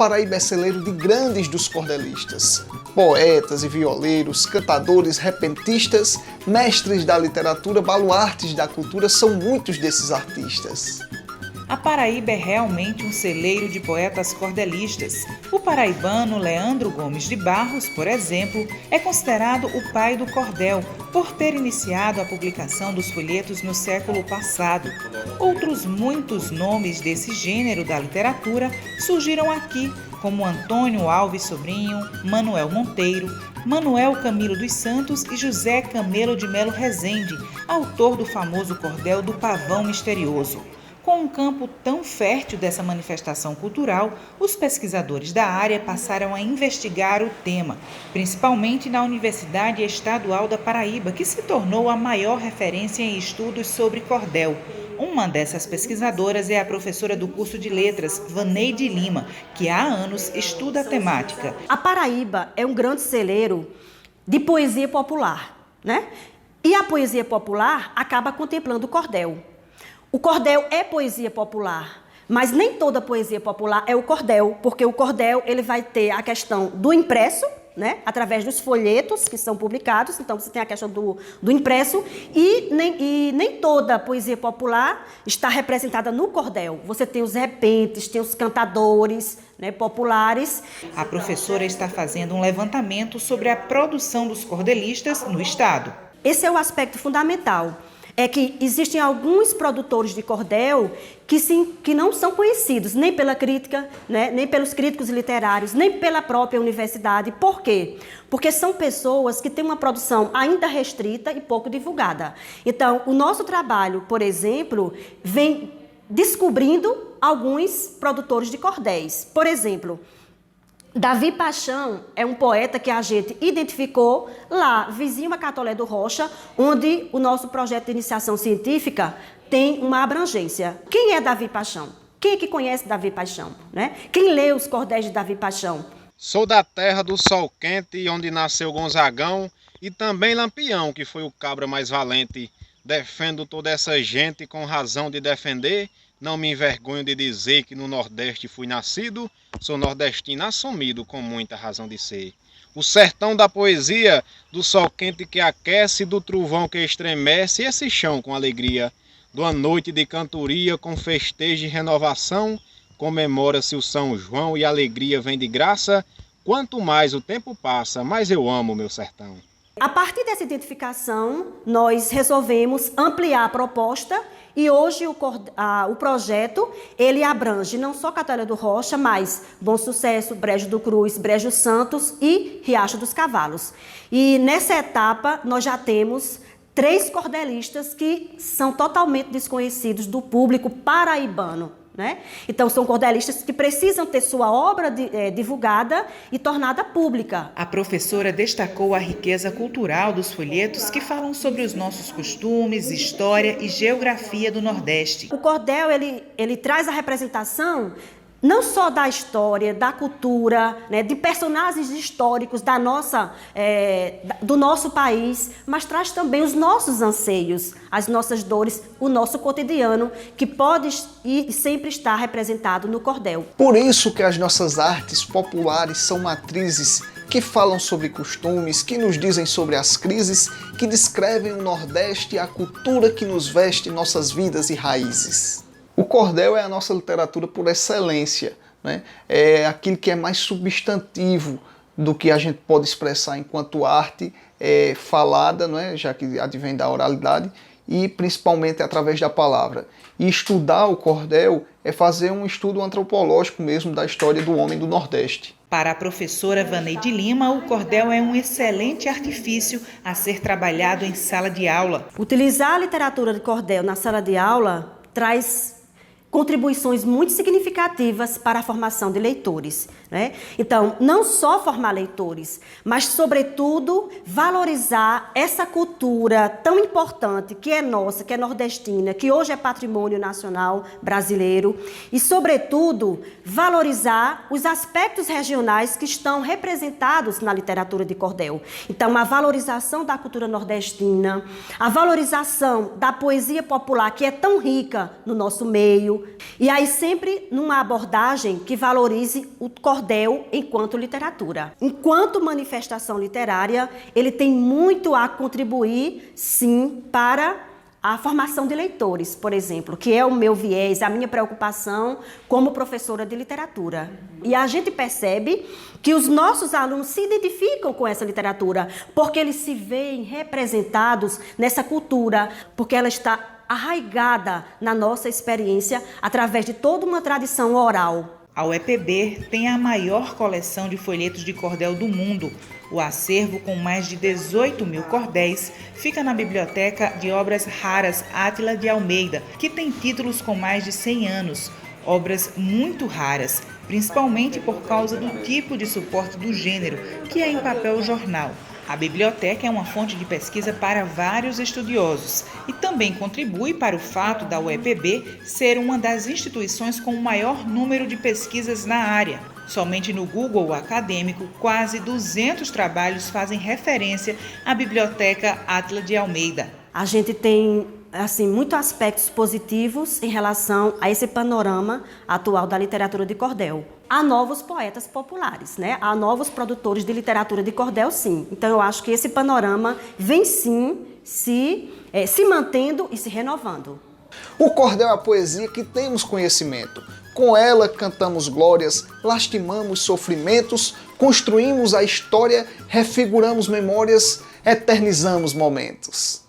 Paraíba é celeiro de grandes dos cordelistas. Poetas e violeiros, cantadores, repentistas, mestres da literatura, baluartes da cultura, são muitos desses artistas. A Paraíba é realmente um celeiro de poetas cordelistas. O paraibano Leandro Gomes de Barros, por exemplo, é considerado o pai do cordel, por ter iniciado a publicação dos folhetos no século passado. Outros muitos nomes desse gênero da literatura surgiram aqui, como Antônio Alves Sobrinho, Manuel Monteiro, Manuel Camilo dos Santos e José Camelo de Melo Rezende, autor do famoso cordel do Pavão Misterioso. Com um campo tão fértil dessa manifestação cultural, os pesquisadores da área passaram a investigar o tema, principalmente na Universidade Estadual da Paraíba, que se tornou a maior referência em estudos sobre cordel. Uma dessas pesquisadoras é a professora do curso de Letras, Vaneide Lima, que há anos estuda a temática. A Paraíba é um grande celeiro de poesia popular, né? E a poesia popular acaba contemplando o cordel. O cordel é poesia popular, mas nem toda poesia popular é o cordel, porque o cordel ele vai ter a questão do impresso, né, através dos folhetos que são publicados, então você tem a questão do impresso, e nem toda poesia popular está representada no cordel. Você tem os repentes, tem os cantadores, né, populares. A professora está fazendo um levantamento sobre a produção dos cordelistas no estado. Esse é o aspecto fundamental. É que existem alguns produtores de cordel que não são conhecidos nem pela crítica, né, nem pelos críticos literários, nem pela própria universidade. Por quê? Porque são pessoas que têm uma produção ainda restrita e pouco divulgada. Então, o nosso trabalho, por exemplo, vem descobrindo alguns produtores de cordéis. Por exemplo, Davi Paixão é um poeta que a gente identificou lá, vizinho a Catolé do Rocha, onde o nosso projeto de iniciação científica tem uma abrangência. Quem é Davi Paixão? Quem é que conhece Davi Paixão, né? Quem lê os cordéis de Davi Paixão? Sou da terra do sol quente, onde nasceu Gonzagão, e também Lampião, que foi o cabra mais valente. Defendo toda essa gente com razão de defender. Não me envergonho de dizer que no Nordeste fui nascido, sou nordestino assumido com muita razão de ser. O sertão da poesia, do sol quente que aquece, do trovão que estremece, esse chão com alegria. De uma noite de cantoria com festejo e renovação, comemora-se o São João e a alegria vem de graça. Quanto mais o tempo passa, mais eu amo meu sertão. A partir dessa identificação, nós resolvemos ampliar a proposta e hoje o projeto ele abrange não só Catolé do Rocha, mas Bom Sucesso, Brejo do Cruz, Brejo Santos e Riacho dos Cavalos. E nessa etapa nós já temos 3 cordelistas que são totalmente desconhecidos do público paraibano, né? Então, são cordelistas que precisam ter sua obra divulgada e tornada pública. A professora destacou a riqueza cultural dos folhetos que falam sobre os nossos costumes, história e geografia do Nordeste. O cordel, ele traz a representação não só da história, da cultura, né, de personagens históricos do nosso país, mas traz também os nossos anseios, as nossas dores, o nosso cotidiano, que pode e sempre estar representado no cordel. Por isso que as nossas artes populares são matrizes que falam sobre costumes, que nos dizem sobre as crises, que descrevem o Nordeste e a cultura que nos veste em nossas vidas e raízes. O cordel é a nossa literatura por excelência, né? É aquilo que é mais substantivo do que a gente pode expressar enquanto arte falada, né? Já que advém da oralidade, e principalmente através da palavra. E estudar o cordel é fazer um estudo antropológico mesmo da história do homem do Nordeste. Para a professora Vaneide Lima, o cordel é um excelente artifício a ser trabalhado em sala de aula. Utilizar a literatura de cordel na sala de aula traz contribuições muito significativas para a formação de leitores, né? Então, não só formar leitores, mas, sobretudo, valorizar essa cultura tão importante que é nossa, que é nordestina, que hoje é patrimônio nacional brasileiro e, sobretudo, valorizar os aspectos regionais que estão representados na literatura de cordel. Então, a valorização da cultura nordestina, a valorização da poesia popular, que é tão rica no nosso meio, meio. E aí sempre numa abordagem que valorize o cordel enquanto literatura. Enquanto manifestação literária, ele tem muito a contribuir, sim, para a formação de leitores, por exemplo, que é o meu viés, a minha preocupação como professora de literatura. E a gente percebe que os nossos alunos se identificam com essa literatura, porque eles se veem representados nessa cultura, porque ela está arraigada na nossa experiência através de toda uma tradição oral. A UEPB tem a maior coleção de folhetos de cordel do mundo. O acervo, com mais de 18 mil cordéis, fica na Biblioteca de Obras Raras Átila de Almeida, que tem títulos com mais de 100 anos. Obras muito raras, principalmente por causa do tipo de suporte do gênero, que é em papel jornal. A biblioteca é uma fonte de pesquisa para vários estudiosos e também contribui para o fato da UEPB ser uma das instituições com o maior número de pesquisas na área. Somente no Google acadêmico, quase 200 trabalhos fazem referência à Biblioteca Átila de Almeida. A gente tem muitos aspectos positivos em relação a esse panorama atual da literatura de cordel. Há novos poetas populares, né? Há novos produtores de literatura de cordel, sim. Então, eu acho que esse panorama vem, sim, se mantendo e se renovando. O cordel é a poesia que temos conhecimento. Com ela cantamos glórias, lastimamos sofrimentos, construímos a história, refiguramos memórias, eternizamos momentos.